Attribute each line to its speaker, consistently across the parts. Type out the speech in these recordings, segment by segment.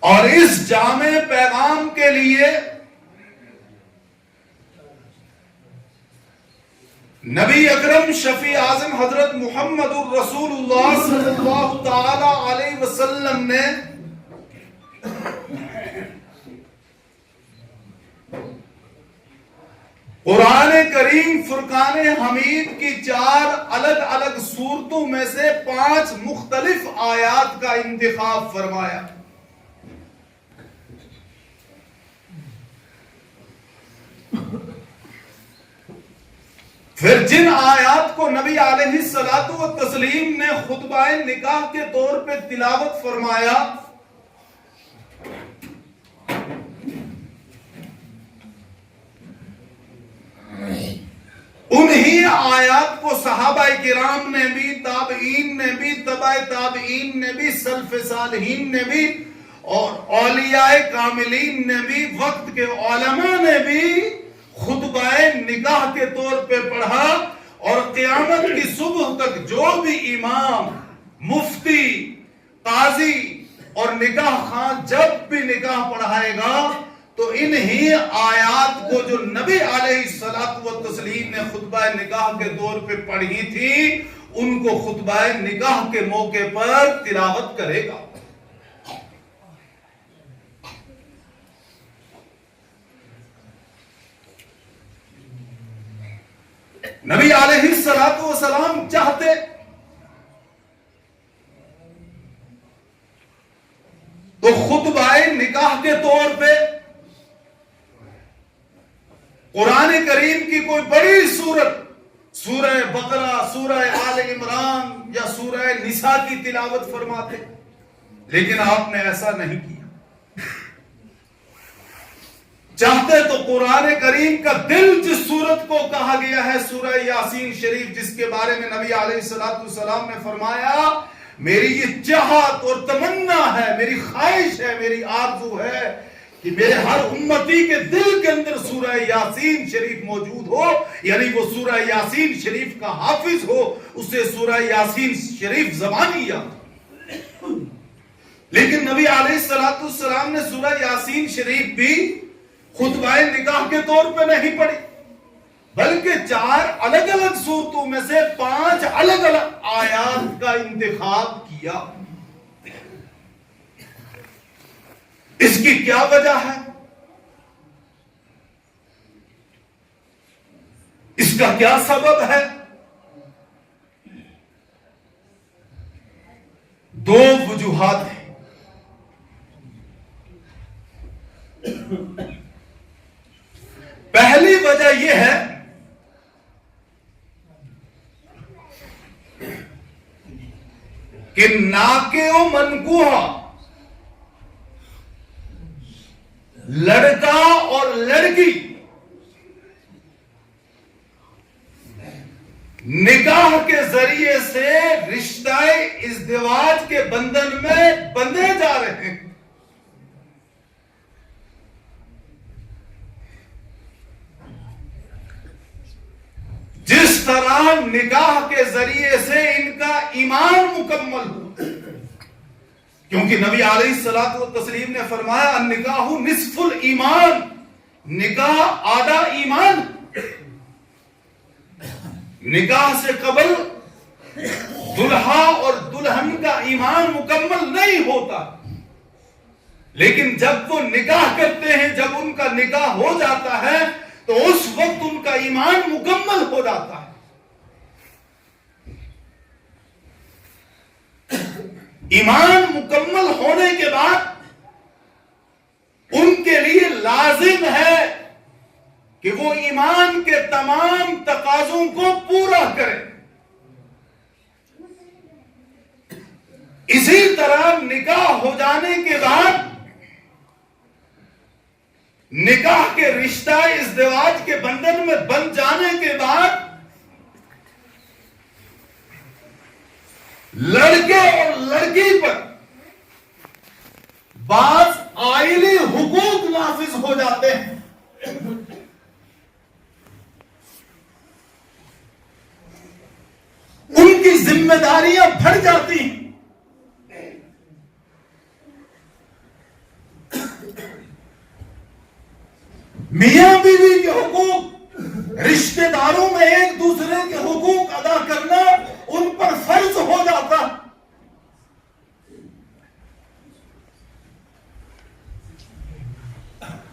Speaker 1: اور اس جامع پیغام کے لیے نبی اکرم شفیع اعظم حضرت محمد الرسول اللہ صلی اللہ تعالی علیہ وسلم نے قرآن کریم فرقان حمید کی 4 الگ الگ صورتوں میں سے 5 مختلف آیات کا انتخاب فرمایا. پھر جن آیات کو نبی علیہ الصلوۃ والتسلیم نے خطبہ نکاح کے طور پہ تلاوت فرمایا، انہی آیات کو صحابہ کرام نے بھی، تابعین نے بھی، تبع تابعین نے بھی، سلف صالحین نے بھی، اور اولیاء کاملین نے بھی، وقت کے علماء نے بھی خطبہ نکاح کے طور پہ پڑھا. اور قیامت کی صبح تک جو بھی امام، مفتی، قاضی اور نکاح خان جب بھی نکاح پڑھائے گا تو انہی آیات کو جو نبی علیہ الصلوۃ والتسلیم نے خطبہ نکاح کے طور پہ پڑھی تھی ان کو خطبہ نکاح کے موقع پر تلاوت کرے گا. نبی علیہ الصلوۃ والسلام چاہتے تو خطبہ نکاح کے طور پہ قرآن کریم کی کوئی بڑی سورت، سورہ بقرہ، سورہ آل عمران یا سورہ نساء کی تلاوت فرماتے، لیکن آپ نے ایسا نہیں کیا. چاہتے تو قرآن کریم کا دل جس سورت کو کہا گیا ہے سورہ یاسین شریف، جس کے بارے میں نبی علیہ الصلوۃ والسلام نے فرمایا میری یہ چاہت اور تمنا ہے، میری خواہش ہے، میری آرزو ہے کہ میرے ہر امتی کے دل کے اندر سورہ یاسین شریف موجود ہو، یعنی وہ سورہ یاسین شریف کا حافظ ہو، اسے سورہ یاسین شریف زبانی یاد. لیکن نبی علیہ الصلوۃ والسلام نے سورہ یاسین شریف بھی خطبہ نکاح کے طور پہ نہیں پڑھی، بلکہ 4 الگ الگ صورتوں میں سے 5 الگ الگ آیات کا انتخاب کیا. اس کی کیا وجہ ہے؟ اس کا کیا سبب ہے؟ 2 وجوہات ہیں. پہلی وجہ یہ ہے کہ ناکے و منکوحہ، لڑکا اور لڑکی نکاح کے ذریعے سے رشتہ ازدواج کے بندھن میں بندھے جا رہے ہیں. جس طرح نکاح کے ذریعے سے ان کا ایمان مکمل ہو، کیونکہ نبی علیہ الصلوۃ والتسلیم نے فرمایا النکاح نصف الایمان، نکاح آدھا ایمان. نکاح سے قبل دلہا اور دلہن کا ایمان مکمل نہیں ہوتا، لیکن جب وہ نکاح کرتے ہیں، جب ان کا نکاح ہو جاتا ہے تو اس وقت ان کا ایمان مکمل ہو جاتا ہے. ایمان مکمل ہونے کے بعد ان کے لیے لازم ہے کہ وہ ایمان کے تمام تقاضوں کو پورا کریں. اسی طرح نکاح ہو جانے کے بعد، نکاح کے رشتہ ازدواج کے بندھن میں بن جانے کے بعد لڑکے اور لڑکی پر بعض آئلی حقوق نافذ ہو جاتے ہیں. ان کی ذمہ داریاں بڑھ جاتی ہیں. میاں بیوی کے حقوق، رشتہ داروں میں ایک دوسرے کے حقوق ادا کرنا ان پر فرض ہو جاتا،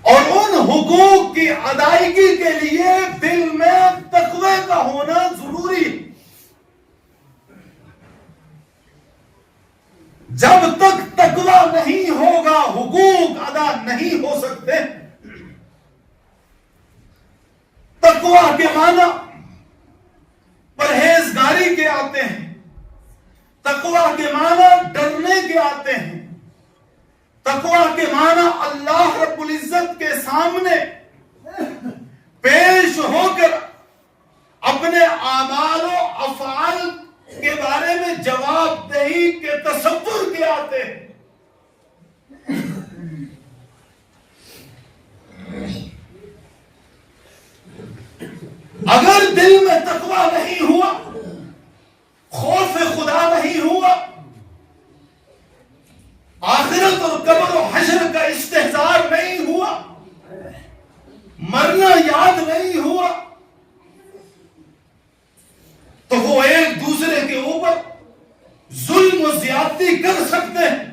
Speaker 1: اور ان حقوق کی ادائیگی کے لیے دل میں تقوی کا ہونا ضروری۔ جب تک تقوی نہیں ہوگا حقوق ادا نہیں ہو سکتے۔ تقوی کے معنی پرہیزگاری کے آتے ہیں، تقوی کے معنی ڈرنے کے آتے ہیں، تقوی کے معنی اللہ رب العزت کے سامنے پیش ہو کر اپنے اعمال و افعال کے بارے میں جواب دہی کے تصور کے آتے ہیں۔ اگر دل میں تقوی نہیں ہوا، خوف خدا نہیں ہوا، آخرت اور قبر و حشر کا استحضار نہیں ہوا، مرنا یاد نہیں ہوا، تو وہ ایک دوسرے کے اوپر ظلم و زیادتی کر سکتے ہیں۔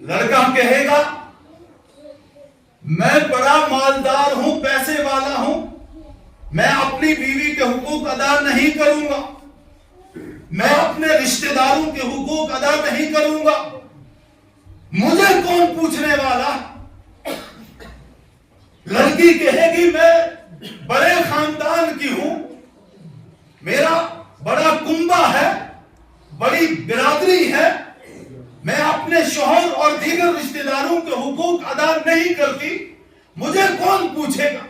Speaker 1: لڑکا کہے گا میں بڑا مالدار ہوں، پیسے والا ہوں، میں اپنی بیوی کے حقوق ادا نہیں کروں گا، میں اپنے رشتہ داروں کے حقوق ادا نہیں کروں گا، مجھے کون پوچھنے والا؟ لڑکی کہے گی میں بڑے خاندان کی ہوں، میرا بڑا کنبہ ہے، بڑی برادری ہے، میں اپنے شوہر اور دیگر رشتہ داروں کے حقوق ادا نہیں کرتی، مجھے کون پوچھے گا؟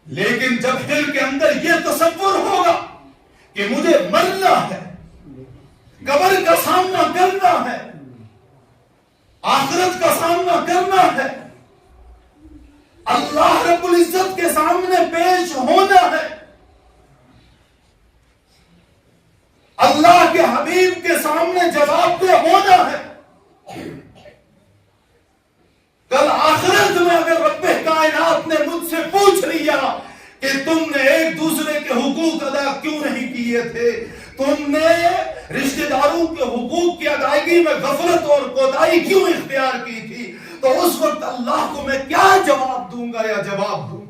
Speaker 1: لیکن جب دل کے اندر یہ تصور ہوگا کہ مجھے مرنا ہے، قبر کا سامنا کرنا ہے، آخرت کا سامنا کرنا ہے، اللہ رب العزت کے سامنے پیش ہونا ہے، اللہ کے حبیب کے سامنے جواب دہ ہونا ہے، کل آخرت میں اگر رب کائنات نے مجھ سے پوچھ لیا کہ تم نے ایک دوسرے کے حقوق ادا کیوں نہیں کیے تھے، تم نے رشتہ داروں کے حقوق کی ادائیگی میں غفلت اور کوتاہی کیوں اختیار کی تھی، تو اس وقت اللہ کو میں کیا جواب دوں گا یا جواب دوں؟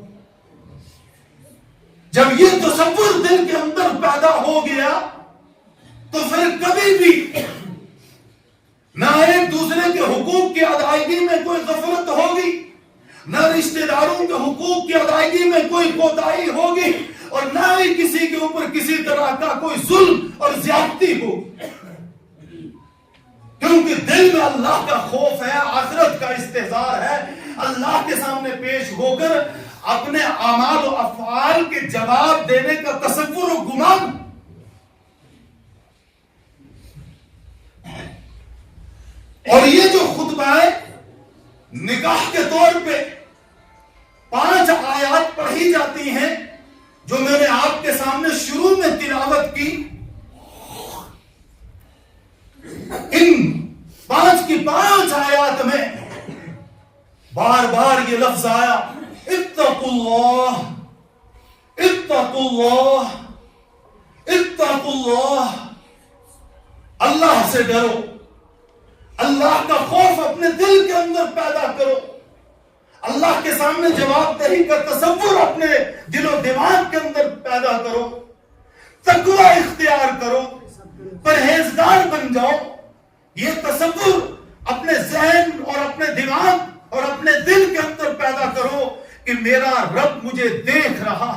Speaker 1: جب یہ تصور دل کے اندر پیدا ہو گیا تو پھر کبھی بھی نہ ایک دوسرے کے حقوق کی ادائیگی میں کوئی غفلت ہوگی، نہ رشتہ داروں کے حقوق کی ادائیگی میں کوئی کوتاہی ہوگی، اور نہ ہی کسی کے اوپر کسی طرح کا کوئی ظلم اور زیادتی ہوگی، کیونکہ دل میں اللہ کا خوف ہے، آخرت کا استحضار ہے، اللہ کے سامنے پیش ہو کر اپنے اعمال و افعال کے جواب دینے کا تصور و گمان۔ اور یہ جو خطبہ ہے نکاح کے طور پہ 5 آیات پڑھی جاتی ہیں جو میں نے آپ کے سامنے شروع میں تلاوت کی، ان 5 کی 5 آیات میں بار بار یہ لفظ آیا، اتقوا اللہ، اتقوا اللہ، اتقوا اللہ، اللہ سے ڈرو، اللہ کا خوف اپنے دل کے اندر پیدا کرو، اللہ کے سامنے جواب دہی کا تصور اپنے دل و دماغ کے اندر پیدا کرو، تقوی اختیار کرو، پرہیزگار بن جاؤ، یہ تصور اپنے ذہن اور اپنے دماغ اور اپنے دل کے اندر پیدا کرو کہ میرا رب مجھے دیکھ رہا۔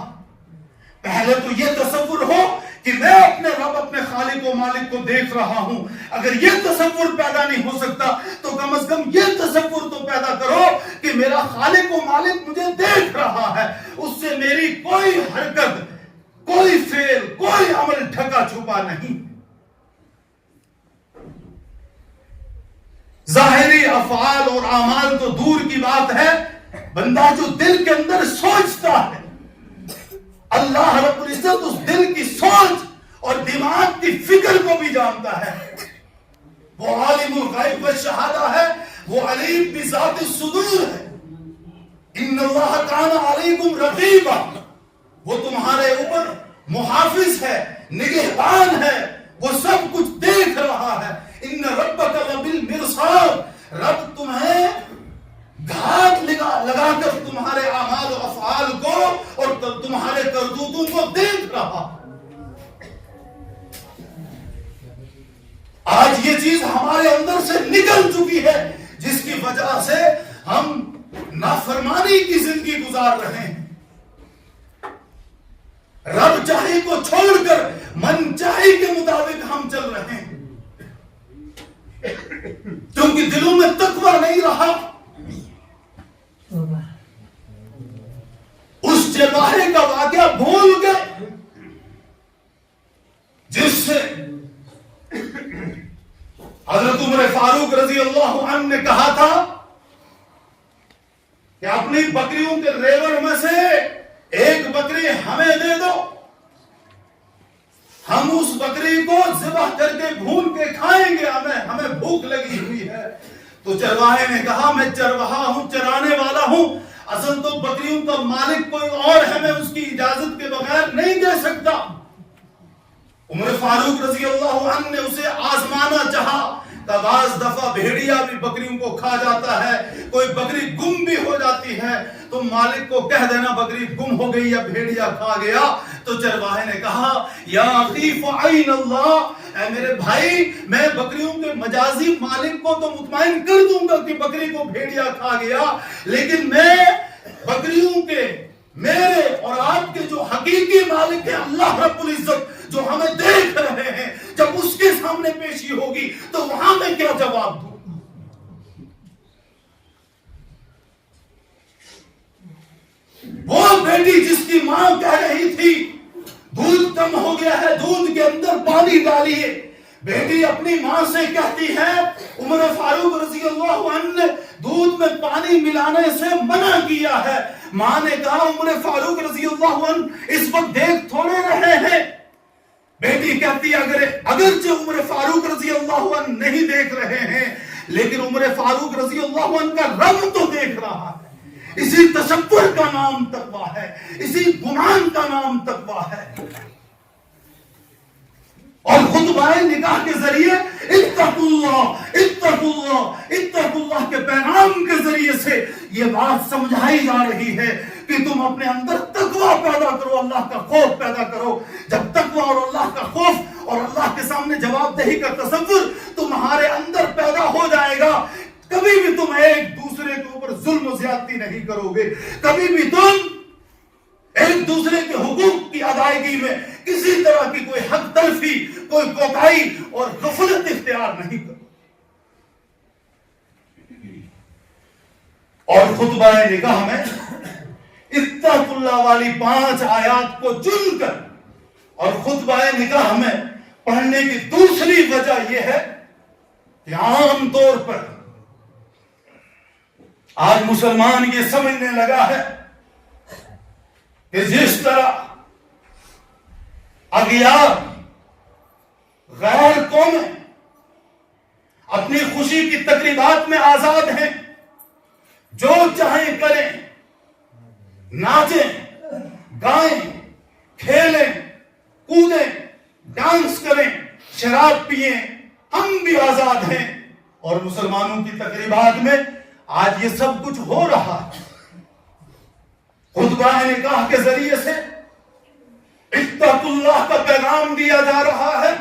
Speaker 1: پہلے تو یہ تصور ہو کہ میں اپنے رب، اپنے خالق و مالک کو دیکھ رہا ہوں۔ اگر یہ تصور پیدا نہیں ہو سکتا تو کم از کم یہ تصور تو پیدا کرو کہ میرا خالق و مالک مجھے دیکھ رہا ہے، اس سے میری کوئی حرکت، کوئی فعل، کوئی عمل ڈھکا چھپا نہیں۔ ظاہری افعال اور اعمال تو دور کی بات ہے، بندہ جو دل کے اندر سوچتا ہے، اللہ رب العزت اس دل کی سوچ اور دماغ کی فکر کو بھی جانتا ہے، وہ عالم الغیب والشہادہ ہے، وہ علیم بذات الصدور ہے. ان اللہ کان علیکم رقیبا، وہ تمہارے اوپر محافظ ہے، نگہبان ہے، وہ سب کچھ دیکھ رہا ہے. ان ربک لبالمرصاد، رب تمہیں گھات لگا کر تمہارے اعمال و افعال کو اور تمہارے کرتوتوں کو دیکھ رہا. آج یہ چیز ہمارے اندر سے نکل چکی ہے، جس کی وجہ سے ہم نافرمانی کی زندگی گزار رہے ہیں. رب چاہے کو چھوڑ کر من چاہے کے مطابق ہم چل رہے ہیں، کیونکہ دلوں میں تقوی نہیں رہا. اس چرواہے کا واقعہ بھول گئے جس سے حضرت عمر فاروق رضی اللہ عنہ نے کہا تھا کہ اپنی بکریوں کے ریوڑ میں سے ایک بکری ہمیں دے دو، ہم اس بکری کو ذبح کر کے بھون کے کھائیں گے، ہمیں بھوک لگی ہوئی ہے. تو چرواہے نے کہا میں چرواہا ہوں، چرانے والا ہوں، اصل تو بکریوں کا مالک کوئی اور ہے، میں اس کی اجازت کے بغیر نہیں دے سکتا. عمر فاروق رضی اللہ عنہ نے اسے آزمانا چاہا. بعض دفعہ بھیڑیا بھی بکریوں کو کھا جاتا ہے، کوئی بکری گم بھی ہو جاتی ہے، تو مالک کو کہہ دینا بکری گم ہو گئی یا بھیڑیا کھا گیا. تو چرواہے نے کہا یا اخی فعین اللہ، اے میرے بھائی میں بکریوں کے مجازی مالک کو تو مطمئن کر دوں گا کہ بکری کو بھیڑیا کھا گیا، لیکن میں بکریوں کے میرے اور آپ کے جو حقیقی مالک ہے اللہ رب العزت جو ہمیں دیکھ رہے ہیں، جب اس کے سامنے پیشی ہوگی تو وہاں میں کیا جواب دوں؟ وہ بیٹی جس کی ماں کہہ رہی تھی دودھ کم ہو گیا ہے، دودھ کے اندر پانی ڈالیے، بیٹی اپنی ماں سے کہتی ہے عمر فاروق رضی اللہ عنہ نے دودھ میں پانی ملانے سے منع کیا ہے. ماں نے کہا عمر فاروق رضی اللہ عنہ اس وقت دیکھ تھوڑے رہے ہیں. بیٹی کہتی ہے اگرچہ عمر فاروق رضی اللہ عنہ نہیں دیکھ رہے ہیں، لیکن عمر فاروق رضی اللہ عنہ کا رب تو دیکھ رہا ہے. اسی تصور کا نام تقویٰ ہے، اسی گمان کا نام تقویٰ ہے. اور خطبہ نکاح کے ذریعے اتقوا اللہ اتقوا اللہ اتقوا اللہ کے پیغام کے ذریعے سے یہ بات سمجھائی جا رہی ہے کہ تم اپنے اندر تقویٰ پیدا کرو، اللہ کا خوف پیدا کرو. جب تقویٰ اور اللہ کا خوف اور اللہ کے سامنے جواب دہی کا تصور تمہارے اندر پیدا ہو جائے گا، کبھی بھی تم ایک دوسرے کے اوپر ظلم و زیادتی نہیں کرو گے، کبھی بھی تم ایک دوسرے کے حقوق کی ادائیگی میں کسی طرح کی کوئی حق تلفی، کوئی کوتاہی اور غفلت اختیار نہیں کرو. اور خطبہ نکاح میں اتقوا اللہ والی 5 آیات کو چن کر اور خطبہ نکاح میں پڑھنے کی دوسری وجہ یہ ہے کہ عام طور پر آج مسلمان یہ سمجھنے لگا ہے کہ جس طرح اغیار غیر قومیں اپنی خوشی کی تقریبات میں آزاد ہیں، جو چاہیں کریں، ناچیں، گائیں، کھیلیں، کودیں، ڈانس کریں، شراب پیئیں، ہم بھی آزاد ہیں. اور مسلمانوں کی تقریبات میں آج یہ سب کچھ ہو رہا ہے. خطبہ نکاح کے ذریعے سے اتقوا اللہ کا پیغام دیا جا رہا ہے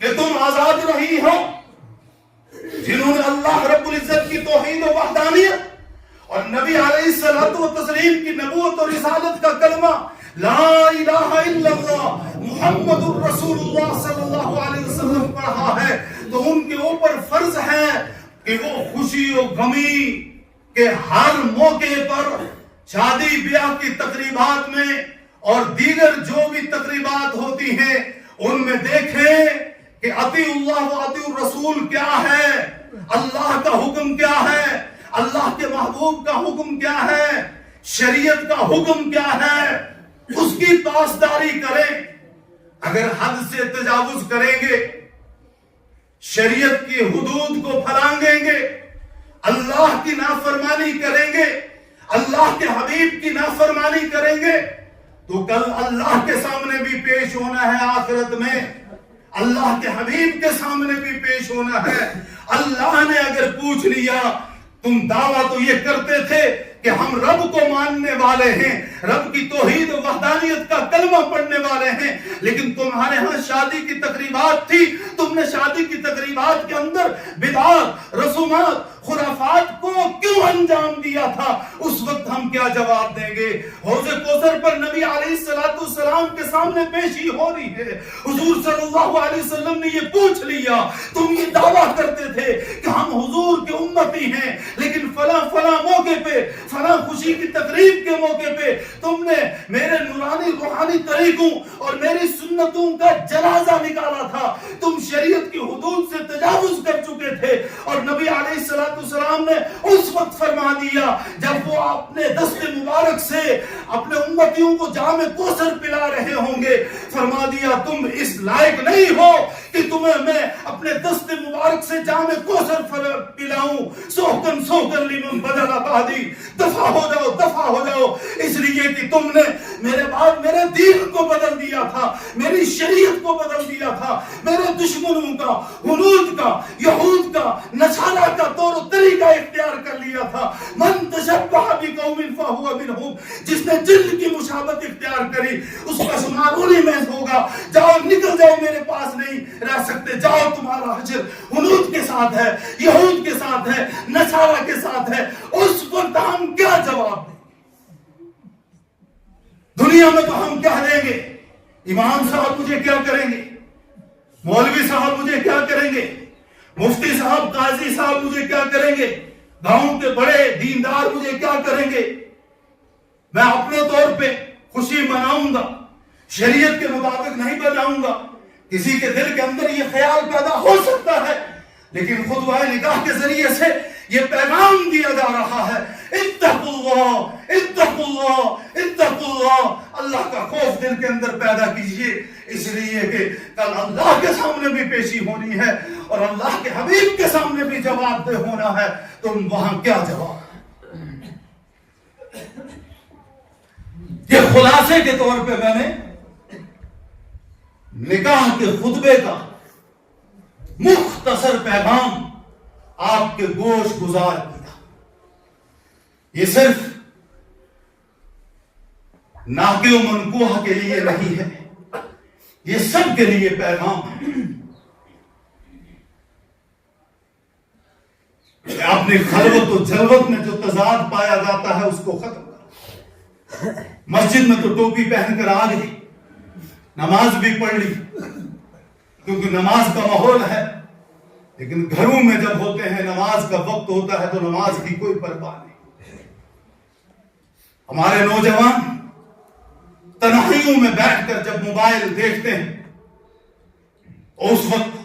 Speaker 1: کہ تم آزاد نہیں ہو. جنہوں نے اللہ رب العزت کی توحید و وحدانیت اور نبی علیہ الصلوۃ والتسلیم کی نبوت اور رسالت کا کلمہ لا الہ الا اللہ محمد الرسول اللہ صلی اللہ علیہ وسلم پڑھا ہے، تو ان کے اوپر فرض ہے کہ وہ خوشی و غمی کے ہر موقع پر شادی بیاہ کی تقریبات میں اور دیگر جو بھی تقریبات ہوتی ہیں ان میں دیکھیں کہ اطیعوا اللہ و اطیعوا الرسول کیا ہے، اللہ کا حکم کیا ہے، اللہ کے محبوب کا حکم کیا ہے، شریعت کا حکم کیا ہے، اس کی پاسداری کریں. اگر حد سے تجاوز کریں گے، شریعت کی حدود کو پھلانگیں گے، اللہ کی نافرمانی کریں گے، اللہ کے حبیب کی نافرمانی کریں گے تو کل اللہ کے سامنے بھی پیش ہونا ہے، آخرت میں اللہ کے حبیب کے سامنے بھی پیش ہونا ہے۔ اللہ نے اگر پوچھ لیا تم دعویٰ تو یہ کرتے تھے کہ ہم رب کو ماننے والے ہیں، رب کی توحید و وحدانیت کا کلمہ پڑھنے والے ہیں، لیکن تمہارے ہاں شادی کی تقریبات تھی، تم نے شادی کی تقریبات کے اندر بدعات، رسومات، خرافات کو کیوں انجام دیا تھا؟ اس وقت ہم کیا جواب دیں گے؟ حوض کوثر پر نبی علیہ السلام کے سامنے پیشی ہو رہی ہے، حضور صلی اللہ علیہ وسلم نے یہ پوچھ لیا، تم یہ دعویٰ کرتے تھے کہ ہم حضور کے امتی ہیں، لیکن فلاں موقع پہ، فلاں خوشی کی تقریب کے موقع پہ تم نے میرے نورانی روحانی طریقوں اور میری سنتوں کا جنازہ نکالا تھا، تم شریعت کی حدود سے تجاوز کر چکے تھے۔ اور نبی علیہ السلام نے اس وقت فرما دیا جب وہ اپنے دست مبارک سے اپنے امتیوں کو جام کوثر پلا رہے ہوں گے، فرما دیا تم اس لائق نہیں ہو کہ تمہیں میں اپنے دست مبارک سے جام کوثر پلاؤں، سوکن لیمن بدل آبادی، دفع ہو جاؤ، اس لیے کہ تم نے میرے بعد میرے دین کو بدل دیا تھا، میری شریعت کو بدل دیا تھا، میرے دشمنوں کا، ہنود کا، یہود کا، نصارہ کا طور و طریقہ اختیار کر لیا تھا۔ من تشبہ بقوم فہو منہم، جس نے جن کی مشابہت اختیار کری اس کا شمار انہی میں ہوگا۔ جاؤ، نکل جاؤ، میرے پاس نہیں رہ سکتے، جاؤ، تمہارا حشر ہنود کے ساتھ ہے، یہود کے ساتھ ہے، نصارہ کے ساتھ ہے۔ اس وقت ہم کیا جواب دیں؟ دنیا میں تو ہم کیا دیں گے؟ امام صاحب مجھے کیا کریں گے؟ مولوی صاحب مجھے کیا کریں گے؟ مفتی صاحب، قاضی صاحب مجھے کیا کریں گے؟ گاؤں کے بڑے دیندار مجھے کیا کریں گے؟ میں اپنے طور پہ خوشی مناؤں گا، شریعت کے مطابق نہیں بجاؤں گا۔ کسی کے دل کے اندر یہ خیال پیدا ہو سکتا ہے، لیکن خطبہ نکاح کے ذریعے سے یہ پیغام دیا جا رہا ہے، اتقوا اللہ، اتقوا اللہ، اتقوا اللہ، اللہ کا خوف دل کے اندر پیدا کیجئے، اس لیے کہ کل اللہ کے سامنے بھی پیشی ہونی ہے اور اللہ کے حبیب کے سامنے بھی جواب دہ ہونا ہے۔ تم وہاں کیا جواب؟ یہ خلاصے کے طور پہ میں نے نکاح کے خطبے کا مختصر پیغام آپ کے گوش گزار کیا۔ یہ صرف ناکے و منکوح کے لیے نہیں ہے، یہ سب کے لیے پیغام ہے کہ اپنی خلوت و جلوت میں جو تضاد پایا جاتا ہے اس کو ختم کرو۔ مسجد میں تو ٹوپی پہن کر آ گئی، نماز بھی پڑھ لی کیونکہ نماز کا ماحول ہے، لیکن گھروں میں جب ہوتے ہیں، نماز کا وقت ہوتا ہے تو نماز کی کوئی پرواہ نہیں۔ ہمارے نوجوان تنہائیوں میں بیٹھ کر جب موبائل دیکھتے ہیں اس وقت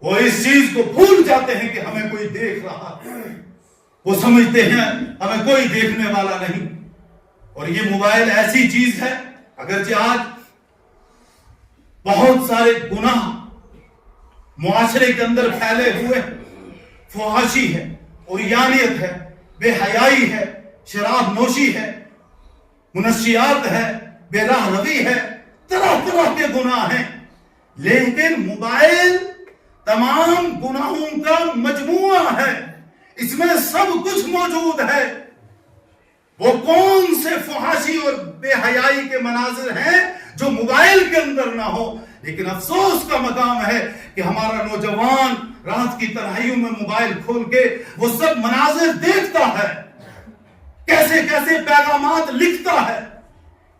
Speaker 1: وہ اس چیز کو بھول جاتے ہیں کہ ہمیں کوئی دیکھ رہا ہے، وہ سمجھتے ہیں ہمیں کوئی دیکھنے والا نہیں۔ اور یہ موبائل ایسی چیز ہے، اگرچہ آج بہت سارے گناہ معاشرے کے اندر پھیلے ہوئے، فحاشی ہے، عریانیت ہے، بے حیائی ہے، شراب نوشی ہے، منشیات ہے، بے راہ روی ہے، طرح طرح کے گناہ ہیں، لیکن موبائل تمام گناہوں کا مجموعہ ہے، اس میں سب کچھ موجود ہے۔ وہ کون سے فحاشی اور بے حیائی کے مناظر ہیں جو موبائل کے اندر نہ ہو؟ لیکن افسوس کا مقام ہے کہ ہمارا نوجوان رات کی تنہائیوں میں موبائل کھول کے وہ سب مناظر دیکھتا ہے، کیسے کیسے پیغامات لکھتا ہے،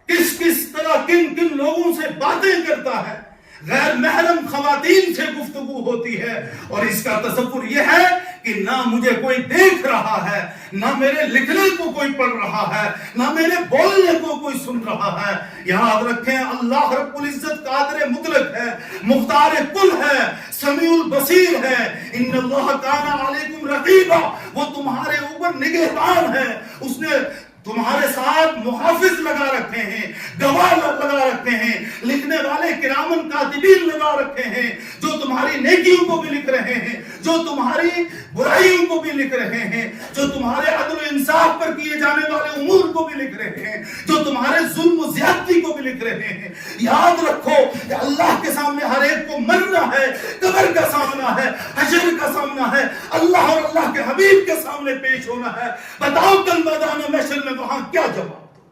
Speaker 1: کس کس طرح کن کن لوگوں سے باتیں کرتا ہے، غیر محرم خواتین سے گفتگو ہوتی ہے، اور اس کا تصور یہ ہے کہ نہ مجھے کوئی دیکھ رہا ہے، نہ میرے لکھنے کو کوئی پڑھ رہا ہے، نہ میرے بولنے کو کوئی سن رہا ہے۔ یاد رکھیں، اللہ رب العزت قادر مطلق ہے، مختار کل ہے، سمیع البصیر ہے۔ ان اللہ کان علیکم رقیبا، وہ تمہارے اوپر نگہبان ہے، اس نے تمہارے ساتھ محافظ لگا رکھے ہیں، گواہ لگا رکھے ہیں، لکھنے والے کرامن کاتبین لگا رکھے ہیں، جو تمہاری نیکیوں کو بھی لکھ رہے ہیں، جو تمہاری برائیوں کو بھی لکھ رہے ہیں، جو تمہارے عدل و انصاف پر کیے جانے والے امور کو بھی لکھ رہے ہیں، جو تمہارے ظلم و زیادتی کو بھی لکھ رہے ہیں۔ یاد رکھو کہ اللہ کے سامنے ہر ایک کو مرنا ہے، قبر کا سامنا ہے، حشر کا سامنا ہے، اللہ اور اللہ کے حبیب کے سامنے پیش ہونا ہے۔ بتاؤ کل میدان محشر میں وہاں کیا جواب دو؟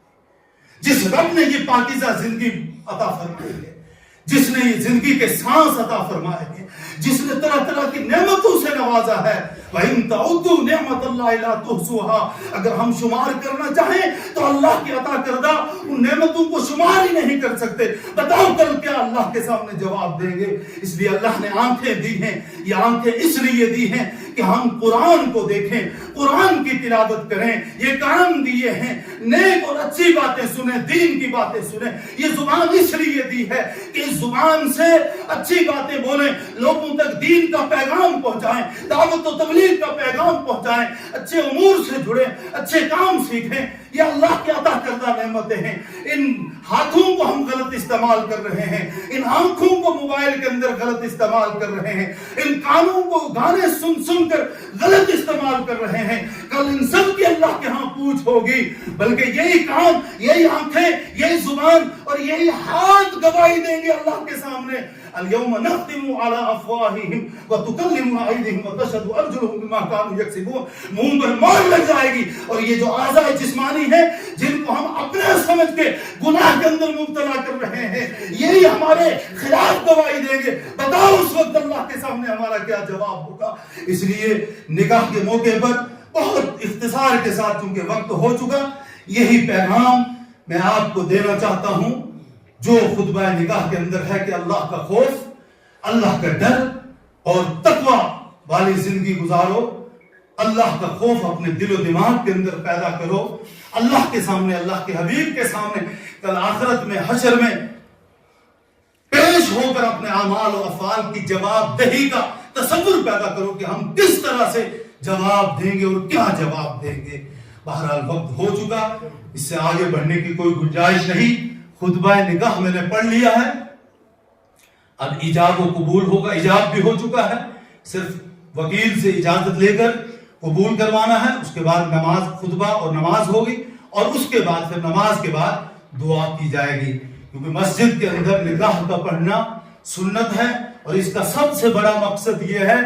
Speaker 1: جس رب نے یہ پاکیزہ زندگی عطا فرمائی ہے، جس نے یہ زندگی کے سانس عطا فرمائے ہیں، جس نے طرح طرح کی نعمتوں سے نوازا ہے، وَإِن تَعُدُّوا نِعْمَةَ اللَّهِ لَا تُحْصُوهَا، اگر ہم شمار کرنا چاہیں تو اللہ کی عطا کردہ ان نعمتوں کو شمار ہی نہیں کر سکتے۔ بتاؤ کل کیا اللہ کے سامنے جواب دیں گے؟ اس لیے اللہ نے آنکھیں دی ہیں، یہ آنکھیں اس لیے دی ہیں کہ ہم قرآن کو دیکھیں، قرآن کی تلاوت کریں، یہ کام دیے ہیں نیک اور اچھی باتیں سنیں، دین کی باتیں سنیں۔ یہ زبان اس لیے دی ہے کہ اس زبان سے اچھی باتیں بولیں، لوگوں تک دین کا پیغام پہنچائیں، دعوت و تبلیغ کا پیغام پہنچائیں، اچھے امور سے جڑیں، اچھے کام سیکھیں۔ یہ اللہ کی عطا کردہ نعمتیں ہیں۔ ان ہاتھوں کو ہم غلط استعمال کر رہے ہیں، ان آنکھوں کو موبائل کے اندر غلط استعمال کر رہے ہیں، ان کانوں کو گانے سن سن کر غلط استعمال کر رہے ہیں۔ کل ان سب کی اللہ کے ہاں پوچھ ہوگی، بلکہ یہی کان، یہی آنکھیں، یہی زبان اور یہی ہاتھ گواہی دیں گے اللہ کے سامنے۔ اليوم نختم على افواههم وتكلمنا ايديهم وتشهد ارجلهم بما كانوا يكسبون۔ منہ پر مہر لگ جائے گی، اور یہ جو اعضاء جسمانی ہیں جن کو ہم اپنے سمجھ کے گناہ کے اندر مبتلا کر رہے ہیں، یہی ہمارے خلاف گواہی دیں گے۔ بتاؤ اس وقت اللہ کے سامنے ہمارا کیا جواب ہوگا؟ اس لیے نکاح کے موقع پر بہت اختصار کے ساتھ، چونکہ وقت ہو چکا، یہی پیغام میں آپ کو دینا چاہتا ہوں جو خطبہ نکاح کے اندر ہے کہ اللہ کا خوف، اللہ کا ڈر اور تقوی والی زندگی گزارو۔ اللہ کا خوف اپنے دل و دماغ کے اندر پیدا کرو، اللہ کے سامنے، اللہ کے حبیب کے سامنے کل آخرت میں، حشر میں پیش ہو کر اپنے اعمال و افعال کی جواب دہی کا تصور پیدا کرو کہ ہم کس طرح سے جواب دیں گے اور کیا جواب دیں گے۔ بہرحال وقت ہو چکا، اس سے آگے بڑھنے کی کوئی گنجائش نہیں۔ خطبہ نکاح میں نے پڑھ لیا ہے، اب ایجاب و قبول ہوگا، ایجاب بھی ہو چکا ہے، صرف وکیل سے اجازت لے کر قبول کروانا ہے۔ اس کے بعد نماز، خطبہ اور نماز ہوگی، اور اس کے بعد پھر نماز کے بعد دعا کی جائے گی، کیونکہ مسجد کے اندر نکاح کا پڑھنا سنت ہے، اور اس کا سب سے بڑا مقصد یہ ہے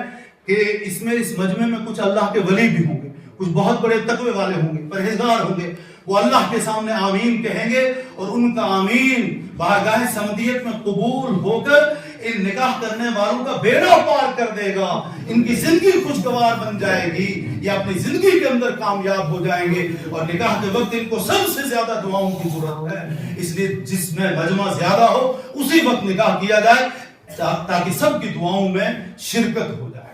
Speaker 1: کہ اس میں، اس مجمع میں کچھ اللہ کے ولی بھی ہوں گے، کچھ بہت بڑے تقوی والے ہوں گے، پرہیزگار ہوں گے، وہ اللہ کے سامنے آمین کہیں گے، اور ان کا آمین بارگاہ سمدیت میں قبول ہو کر ان نکاح کرنے والوں کا بیڑا پار کر دے گا، ان کی زندگی خوشگوار بن جائے گی، یہ اپنی زندگی کے اندر کامیاب ہو جائیں گے۔ اور نکاح کے وقت ان کو سب سے زیادہ دعاؤں کی ضرورت ہے، اس لیے جس میں مجمع زیادہ ہو اسی وقت نکاح کیا جائے تاکہ سب کی دعاؤں میں شرکت ہو جائے۔